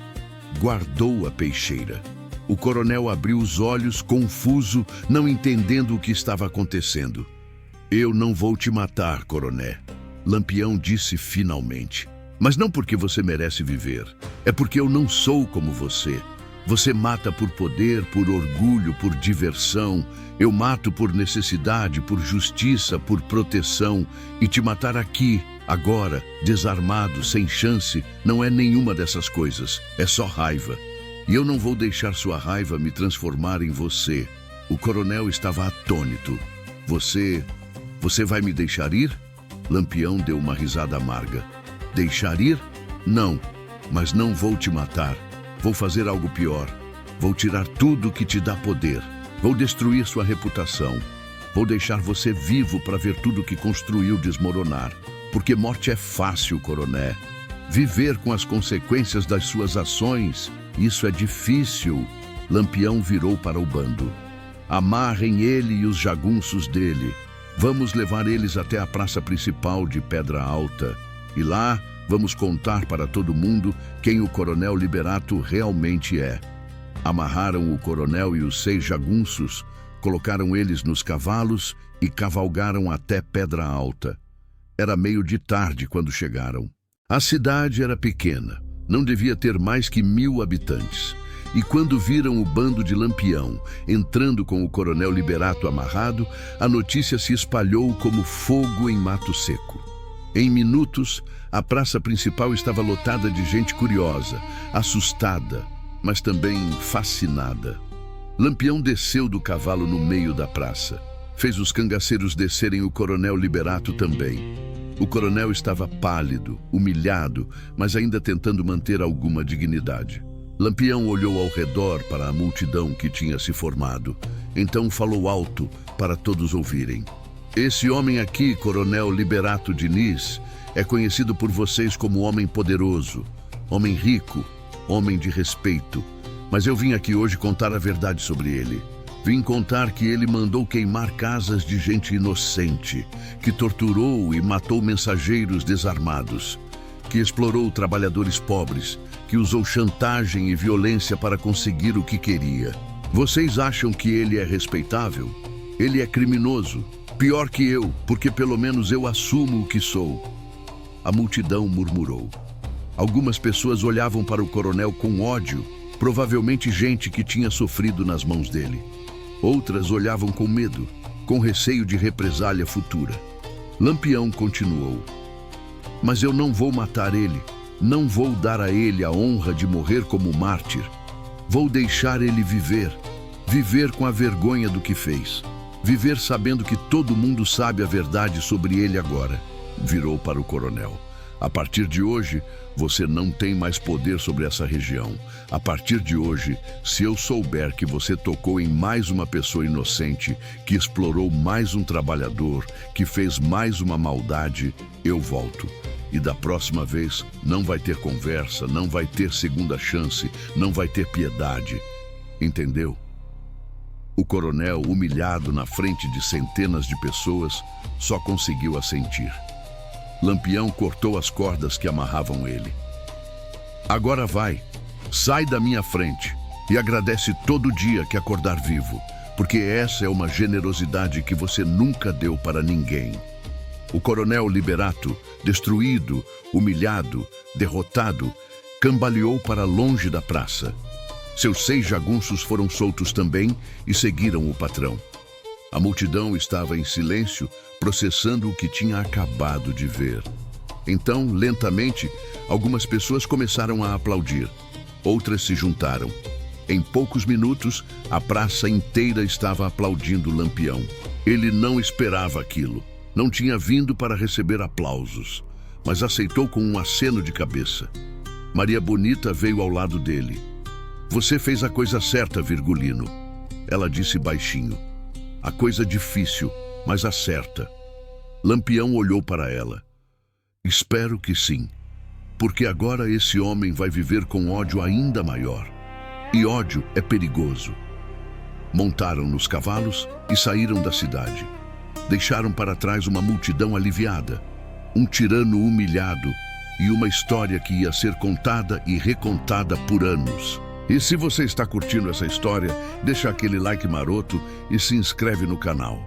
Guardou a peixeira. O coronel abriu os olhos, confuso, não entendendo o que estava acontecendo. Eu não vou te matar, coroné. Lampião disse finalmente. Mas não porque você merece viver. É porque eu não sou como você. Você mata por poder, por orgulho, por diversão. Eu mato por necessidade, por justiça, por proteção. E te matar aqui, agora, desarmado, sem chance, não é nenhuma dessas coisas. É só raiva. E eu não vou deixar sua raiva me transformar em você. O coronel estava atônito. Você vai me deixar ir? Lampião deu uma risada amarga. Deixar ir? Não, mas não vou te matar. Vou fazer algo pior. Vou tirar tudo que te dá poder. Vou destruir sua reputação. Vou deixar você vivo para ver tudo que construiu desmoronar. Porque morte é fácil, coroné. Viver com as consequências das suas ações, isso é difícil. Lampião virou para o bando. Amarrem ele e os jagunços dele. Vamos levar eles até a praça principal de Pedra Alta. E lá, vamos contar para todo mundo quem o coronel Liberato realmente é. Amarraram o coronel e os 6 jagunços, colocaram eles nos cavalos e cavalgaram até Pedra Alta. Era meio de tarde quando chegaram. A cidade era pequena, não devia ter mais que 1000 habitantes. E quando viram o bando de Lampião entrando com o coronel Liberato amarrado, a notícia se espalhou como fogo em mato seco. Em minutos, a praça principal estava lotada de gente curiosa, assustada, mas também fascinada. Lampião desceu do cavalo no meio da praça. Fez os cangaceiros descerem o coronel Liberato também. O coronel estava pálido, humilhado, mas ainda tentando manter alguma dignidade. Lampião olhou ao redor para a multidão que tinha se formado. Então falou alto para todos ouvirem. Esse homem aqui, Coronel Liberato Diniz, é conhecido por vocês como homem poderoso, homem rico, homem de respeito. Mas eu vim aqui hoje contar a verdade sobre ele. Vim contar que ele mandou queimar casas de gente inocente, que torturou e matou mensageiros desarmados, que explorou trabalhadores pobres, que usou chantagem e violência para conseguir o que queria. Vocês acham que ele é respeitável? Ele é criminoso. Pior que eu, porque pelo menos eu assumo o que sou. A multidão murmurou. Algumas pessoas olhavam para o coronel com ódio, provavelmente gente que tinha sofrido nas mãos dele. Outras olhavam com medo, com receio de represália futura. Lampião continuou. Mas eu não vou matar ele, não vou dar a ele a honra de morrer como mártir. Vou deixar ele viver, viver com a vergonha do que fez, viver sabendo que todo mundo sabe a verdade sobre ele agora. Virou para o coronel. A partir de hoje, você não tem mais poder sobre essa região. A partir de hoje, se eu souber que você tocou em mais uma pessoa inocente, que explorou mais um trabalhador, que fez mais uma maldade, eu volto. E da próxima vez, não vai ter conversa, não vai ter segunda chance, não vai ter piedade. Entendeu? O coronel, humilhado na frente de centenas de pessoas, só conseguiu assentir. Lampião cortou as cordas que amarravam ele. Agora vai, sai da minha frente e agradece todo dia que acordar vivo, porque essa é uma generosidade que você nunca deu para ninguém. O coronel Liberato, destruído, humilhado, derrotado, cambaleou para longe da praça. Seus 6 jagunços foram soltos também e seguiram o patrão. A multidão estava em silêncio, processando o que tinha acabado de ver. Então, lentamente, algumas pessoas começaram a aplaudir. Outras se juntaram. Em poucos minutos, a praça inteira estava aplaudindo Lampião. Ele não esperava aquilo. Não tinha vindo para receber aplausos, mas aceitou com um aceno de cabeça. Maria Bonita veio ao lado dele. Você fez a coisa certa, Virgulino. Ela disse baixinho. A coisa difícil, mas a certa. Lampião olhou para ela. Espero que sim, porque agora esse homem vai viver com ódio ainda maior. E ódio é perigoso. Montaram nos cavalos e saíram da cidade. Deixaram para trás uma multidão aliviada, um tirano humilhado e uma história que ia ser contada e recontada por anos. E se você está curtindo essa história, deixa aquele like maroto e se inscreve no canal.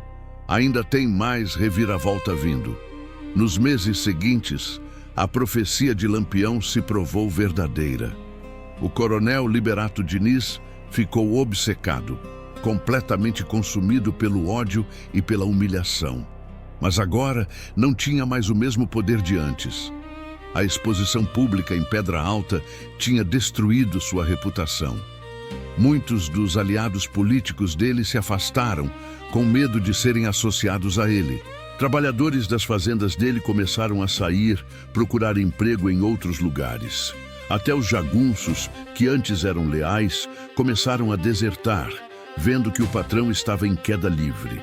Ainda tem mais reviravolta vindo. Nos meses seguintes, a profecia de Lampião se provou verdadeira. O coronel Liberato Diniz ficou obcecado, completamente consumido pelo ódio e pela humilhação. Mas agora não tinha mais o mesmo poder de antes. A exposição pública em Pedra Alta tinha destruído sua reputação. Muitos dos aliados políticos dele se afastaram, com medo de serem associados a ele. Trabalhadores das fazendas dele começaram a sair, procurar emprego em outros lugares. Até os jagunços, que antes eram leais, começaram a desertar, vendo que o patrão estava em queda livre.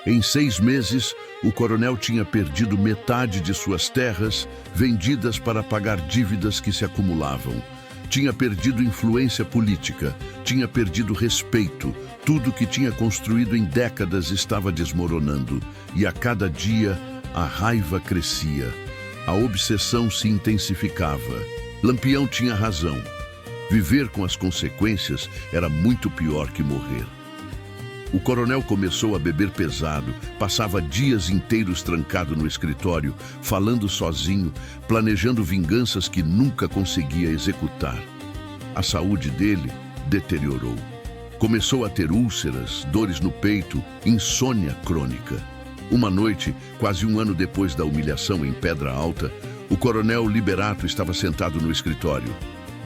Em 6 meses, o coronel tinha perdido metade de suas terras, vendidas para pagar dívidas que se acumulavam. Tinha perdido influência política, tinha perdido respeito. Tudo que tinha construído em décadas estava desmoronando. E a cada dia, a raiva crescia. A obsessão se intensificava. Lampião tinha razão. Viver com as consequências era muito pior que morrer. O coronel começou a beber pesado, passava dias inteiros trancado no escritório, falando sozinho, planejando vinganças que nunca conseguia executar. A saúde dele deteriorou. Começou a ter úlceras, dores no peito, insônia crônica. Uma noite, quase 1 ano depois da humilhação em Pedra Alta, o coronel Liberato estava sentado no escritório.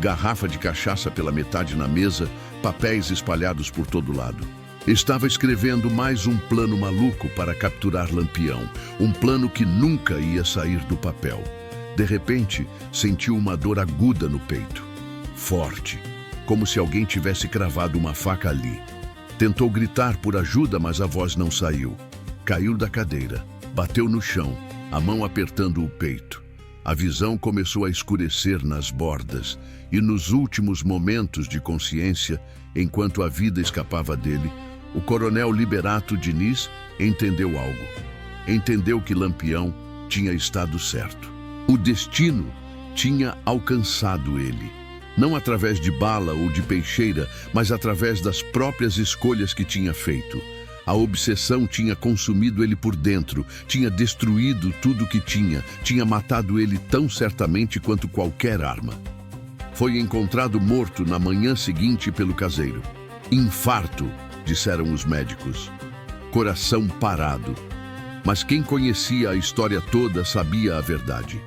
Garrafa de cachaça pela metade na mesa, papéis espalhados por todo lado. Estava escrevendo mais um plano maluco para capturar Lampião, um plano que nunca ia sair do papel. De repente, sentiu uma dor aguda no peito, forte. como se alguém tivesse cravado uma faca ali. Tentou gritar por ajuda, mas a voz não saiu. Caiu da cadeira, bateu no chão, a mão apertando o peito. A visão começou a escurecer nas bordas e nos últimos momentos de consciência, enquanto a vida escapava dele, o coronel Liberato Diniz entendeu algo. Entendeu que Lampião tinha estado certo. O destino tinha alcançado ele. Não através de bala ou de peixeira, mas através das próprias escolhas que tinha feito. A obsessão tinha consumido ele por dentro, tinha destruído tudo o que tinha matado ele tão certamente quanto qualquer arma. Foi encontrado morto na manhã seguinte pelo caseiro. Infarto, disseram os médicos. Coração parado. Mas quem conhecia a história toda sabia a verdade.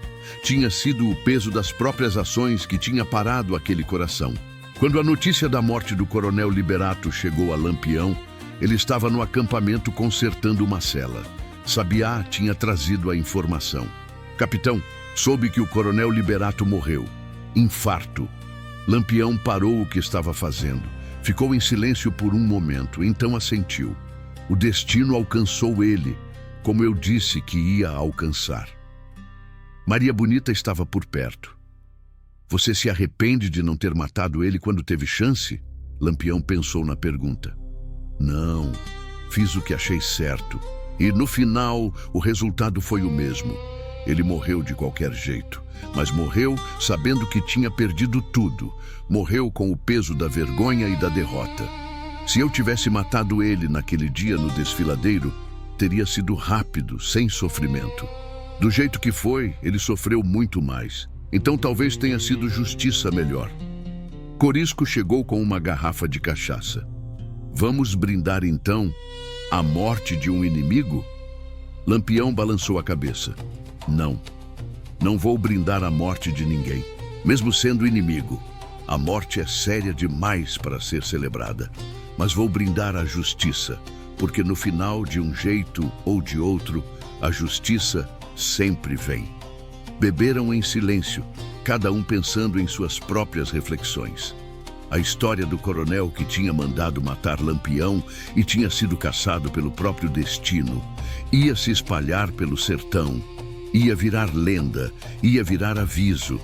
Tinha sido o peso das próprias ações que tinha parado aquele coração. Quando a notícia da morte do coronel Liberato chegou a Lampião, ele estava no acampamento consertando uma cela. Sabiá tinha trazido a informação. Capitão, soube que o coronel Liberato morreu. Infarto. Lampião parou o que estava fazendo. Ficou em silêncio por um momento, então assentiu. O destino alcançou ele, como eu disse que ia alcançar. Maria Bonita estava por perto. Você se arrepende de não ter matado ele quando teve chance? Lampião pensou na pergunta. Não, fiz o que achei certo. E no final, o resultado foi o mesmo. Ele morreu de qualquer jeito, mas morreu sabendo que tinha perdido tudo. Morreu com o peso da vergonha e da derrota. Se eu tivesse matado ele naquele dia no desfiladeiro, teria sido rápido, sem sofrimento. Do jeito que foi, ele sofreu muito mais. Então talvez tenha sido justiça melhor. Corisco chegou com uma garrafa de cachaça. Vamos brindar então a morte de um inimigo? Lampião balançou a cabeça. Não. Não vou brindar a morte de ninguém, mesmo sendo inimigo. A morte é séria demais para ser celebrada. Mas vou brindar a justiça, porque no final, de um jeito ou de outro, a justiça sempre vem. Beberam em silêncio, cada um pensando em suas próprias reflexões. A história do coronel que tinha mandado matar Lampião e tinha sido caçado pelo próprio destino ia se espalhar pelo sertão, ia virar lenda, ia virar aviso.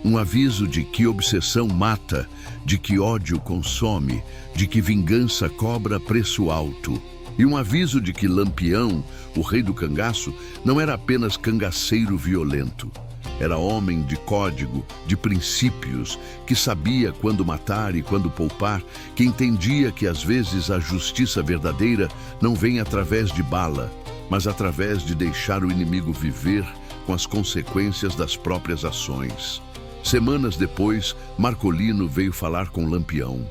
Um aviso de que obsessão mata, de que ódio consome, de que vingança cobra preço alto. E um aviso de que Lampião, o rei do cangaço, não era apenas cangaceiro violento. Era homem de código, de princípios, que sabia quando matar e quando poupar, que entendia que às vezes a justiça verdadeira não vem através de bala, mas através de deixar o inimigo viver com as consequências das próprias ações. Semanas depois, Marcolino veio falar com Lampião.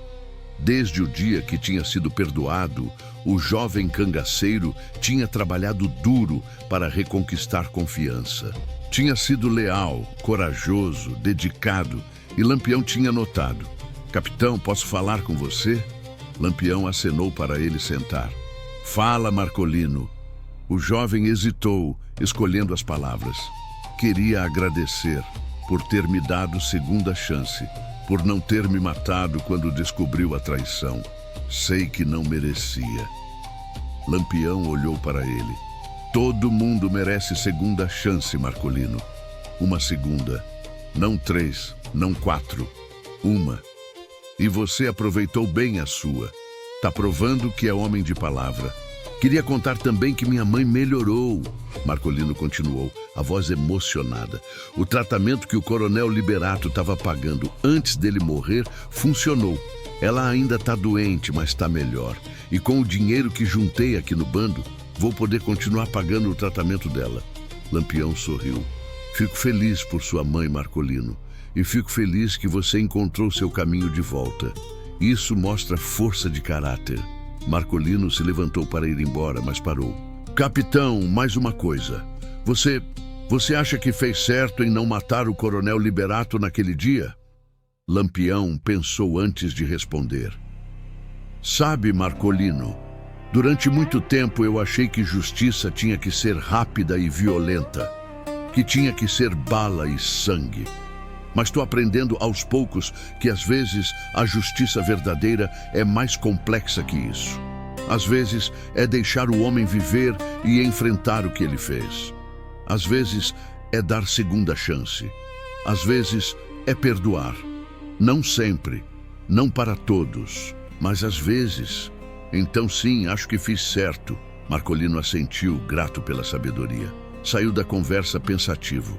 Desde o dia que tinha sido perdoado, o jovem cangaceiro tinha trabalhado duro para reconquistar confiança. Tinha sido leal, corajoso, dedicado, e Lampião tinha notado. Capitão, posso falar com você? Lampião acenou para ele sentar. Fala, Marcolino. O jovem hesitou, escolhendo as palavras. Queria agradecer por ter me dado segunda chance, por não ter me matado quando descobriu a traição. Sei que não merecia. Lampião olhou para ele. Todo mundo merece segunda chance, Marcolino. Uma segunda. Não 3, não 4. Uma. E você aproveitou bem a sua. Tá provando que é homem de palavra. Queria contar também que minha mãe melhorou. Marcolino continuou, a voz emocionada. O tratamento que o coronel Liberato estava pagando antes dele morrer funcionou. Ela ainda está doente, mas está melhor. E com o dinheiro que juntei aqui no bando, vou poder continuar pagando o tratamento dela. Lampião sorriu. Fico feliz por sua mãe, Marcolino. E fico feliz que você encontrou seu caminho de volta. Isso mostra força de caráter. Marcolino se levantou para ir embora, mas parou. Capitão, mais uma coisa. Você acha que fez certo em não matar o coronel Liberato naquele dia? Lampião pensou antes de responder. Sabe, Marcolino, durante muito tempo eu achei que justiça tinha que ser rápida e violenta, que tinha que ser bala e sangue. Mas estou aprendendo aos poucos que às vezes a justiça verdadeira é mais complexa que isso. Às vezes é deixar o homem viver e enfrentar o que ele fez. Às vezes é dar segunda chance. Às vezes é perdoar. Não sempre, não para todos, mas às vezes. Então sim, acho que fiz certo. Marcolino assentiu, grato pela sabedoria. Saiu da conversa pensativo.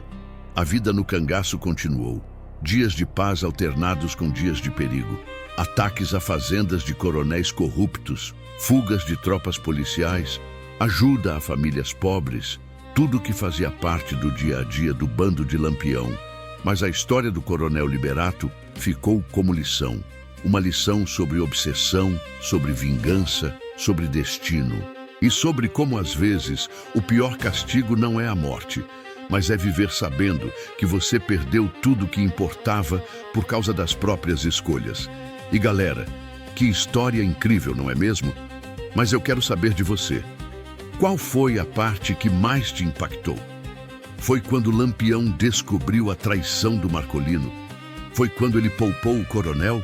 A vida no cangaço continuou. Dias de paz alternados com dias de perigo. Ataques a fazendas de coronéis corruptos, fugas de tropas policiais, ajuda a famílias pobres, tudo que fazia parte do dia a dia do bando de Lampião. Mas a história do Coronel Liberato ficou como lição. Uma lição sobre obsessão, sobre vingança, sobre destino. E sobre como, às vezes, o pior castigo não é a morte, mas é viver sabendo que você perdeu tudo que importava por causa das próprias escolhas. E galera, que história incrível, não é mesmo? Mas eu quero saber de você. Qual foi a parte que mais te impactou? Foi quando Lampião descobriu a traição do Marcolino? Foi quando ele poupou o coronel?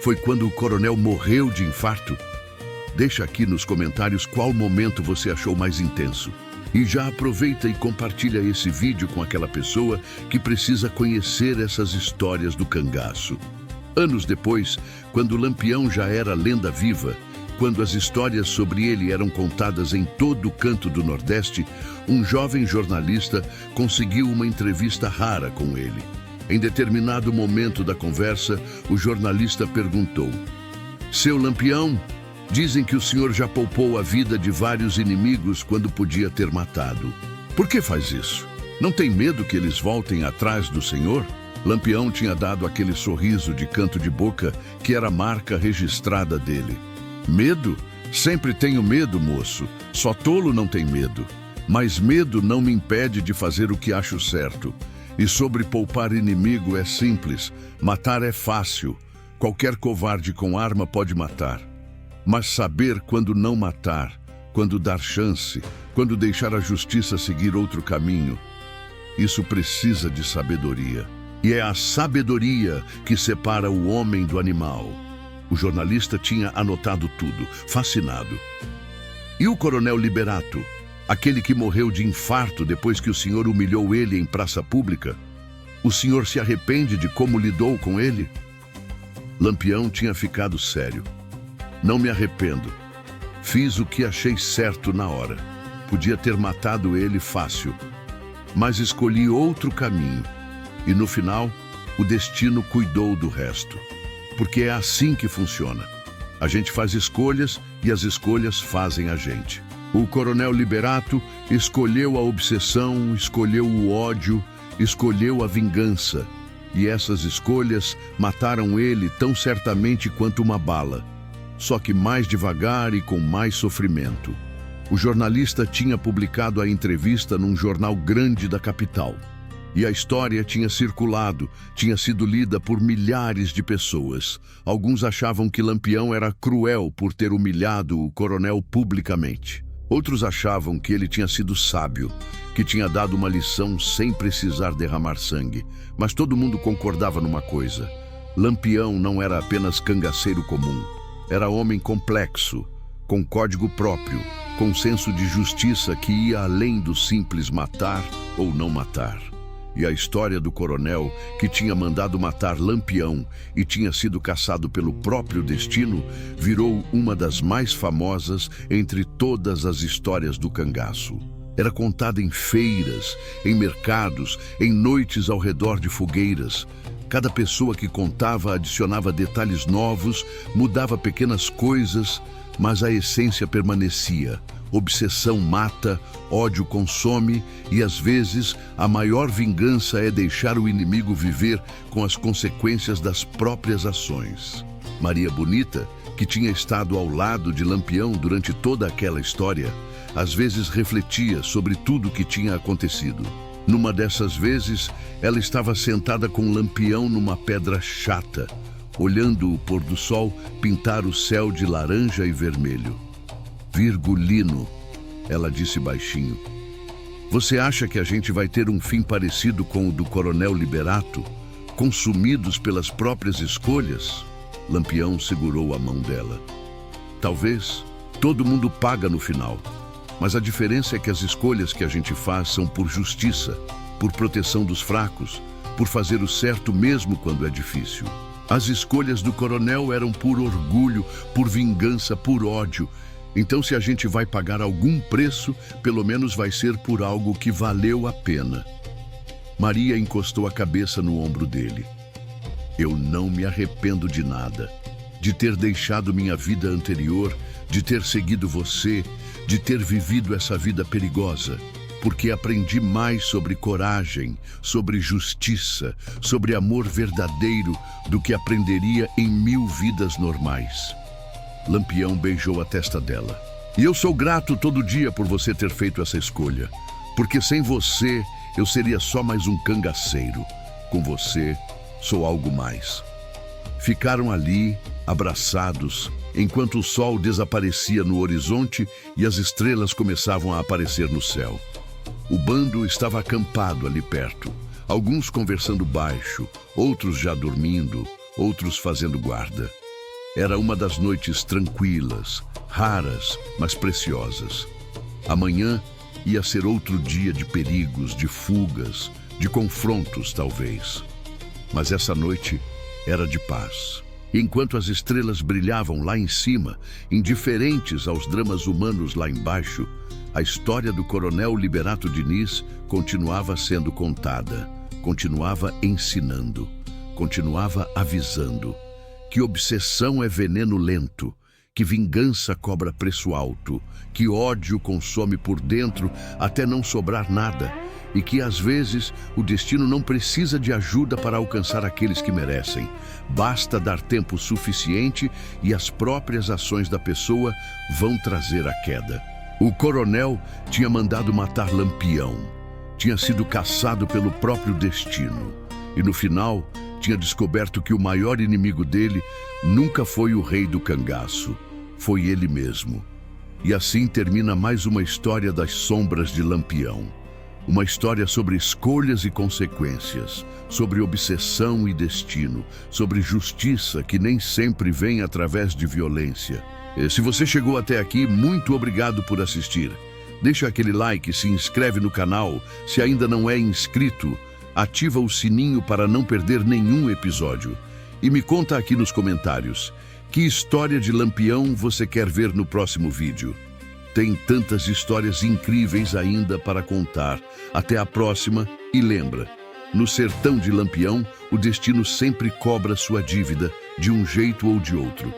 Foi quando o coronel morreu de infarto? Deixa aqui nos comentários qual momento você achou mais intenso. E já aproveita e compartilha esse vídeo com aquela pessoa que precisa conhecer essas histórias do cangaço. Anos depois, quando Lampião já era lenda viva, quando as histórias sobre ele eram contadas em todo o canto do Nordeste, um jovem jornalista conseguiu uma entrevista rara com ele. Em determinado momento da conversa, o jornalista perguntou: "Seu Lampião, dizem que o senhor já poupou a vida de vários inimigos quando podia ter matado. Por que faz isso? Não tem medo que eles voltem atrás do senhor?" Lampião tinha dado aquele sorriso de canto de boca que era a marca registrada dele. "Medo? Sempre tenho medo, moço. Só tolo não tem medo. Mas medo não me impede de fazer o que acho certo. E sobre poupar inimigo é simples. Matar é fácil. Qualquer covarde com arma pode matar. Mas saber quando não matar, quando dar chance, quando deixar a justiça seguir outro caminho, isso precisa de sabedoria. E é a sabedoria que separa o homem do animal." O jornalista tinha anotado tudo, fascinado. "E o Coronel Liberato, aquele que morreu de infarto depois que o senhor humilhou ele em praça pública? O senhor se arrepende de como lidou com ele?" Lampião tinha ficado sério. "Não me arrependo. Fiz o que achei certo na hora. Podia ter matado ele fácil, mas escolhi outro caminho. E no final, o destino cuidou do resto. Porque é assim que funciona. A gente faz escolhas e as escolhas fazem a gente. O Coronel Liberato escolheu a obsessão, escolheu o ódio, escolheu a vingança. E essas escolhas mataram ele tão certamente quanto uma bala, só que mais devagar e com mais sofrimento." O jornalista tinha publicado a entrevista num jornal grande da capital. E a história tinha circulado, tinha sido lida por milhares de pessoas. Alguns achavam que Lampião era cruel por ter humilhado o coronel publicamente. Outros achavam que ele tinha sido sábio, que tinha dado uma lição sem precisar derramar sangue. Mas todo mundo concordava numa coisa: Lampião não era apenas cangaceiro comum. Era homem complexo, com código próprio, com senso de justiça que ia além do simples matar ou não matar. E a história do coronel, que tinha mandado matar Lampião e tinha sido caçado pelo próprio destino, virou uma das mais famosas entre todas as histórias do cangaço. Era contada em feiras, em mercados, em noites ao redor de fogueiras. Cada pessoa que contava adicionava detalhes novos, mudava pequenas coisas, mas a essência permanecia. Obsessão mata, ódio consome e, às vezes, a maior vingança é deixar o inimigo viver com as consequências das próprias ações. Maria Bonita, que tinha estado ao lado de Lampião durante toda aquela história, às vezes refletia sobre tudo o que tinha acontecido. Numa dessas vezes, ela estava sentada com Lampião numa pedra chata, olhando o pôr do sol pintar o céu de laranja e vermelho. "Virgulino", ela disse baixinho. "Você acha que a gente vai ter um fim parecido com o do Coronel Liberato? consumidos pelas próprias escolhas? Lampião segurou a mão dela. Talvez todo mundo paga no final, mas a diferença é que as escolhas que a gente faz são por justiça, por proteção dos fracos, por fazer o certo mesmo quando é difícil. As escolhas do coronel eram por orgulho, por vingança, por ódio. Então, se a gente vai pagar algum preço, pelo menos vai ser por algo que valeu a pena. Maria encostou a cabeça no ombro dele. Eu não me arrependo de nada. De ter deixado minha vida anterior, de ter seguido você, de ter vivido essa vida perigosa. Porque aprendi mais sobre coragem, sobre justiça, sobre amor verdadeiro do que aprenderia em 1000 vidas normais. Lampião beijou a testa dela. E eu sou grato todo dia por você ter feito essa escolha. Porque sem você, eu seria só mais um cangaceiro. Com você, sou algo mais. Ficaram ali, abraçados, enquanto o sol desaparecia no horizonte e as estrelas começavam a aparecer no céu. O bando estava acampado ali perto, alguns conversando baixo, outros já dormindo, outros fazendo guarda. Era uma das noites tranquilas, raras, mas preciosas. Amanhã ia ser outro dia de perigos, de fugas, de confrontos, talvez. Mas essa noite era de paz. Enquanto as estrelas brilhavam lá em cima, indiferentes aos dramas humanos lá embaixo, a história do coronel Liberato Diniz continuava sendo contada, continuava ensinando, continuava avisando que obsessão é veneno lento, que vingança cobra preço alto, que ódio consome por dentro até não sobrar nada e que às vezes o destino não precisa de ajuda para alcançar aqueles que merecem. Basta dar tempo suficiente e as próprias ações da pessoa vão trazer a queda. O coronel tinha mandado matar Lampião, tinha sido caçado pelo próprio destino e no final tinha descoberto que o maior inimigo dele nunca foi o rei do cangaço, foi ele mesmo. E assim termina mais uma história das sombras de Lampião. Uma história sobre escolhas e consequências, sobre obsessão e destino, sobre justiça que nem sempre vem através de violência. Se você chegou até aqui, muito obrigado por assistir. Deixa aquele like, se inscreve no canal, se ainda não é inscrito, ativa o sininho para não perder nenhum episódio. E me conta aqui nos comentários, que história de Lampião você quer ver no próximo vídeo? Tem tantas histórias incríveis ainda para contar. Até a próxima e lembra, no sertão de Lampião, o destino sempre cobra sua dívida de um jeito ou de outro.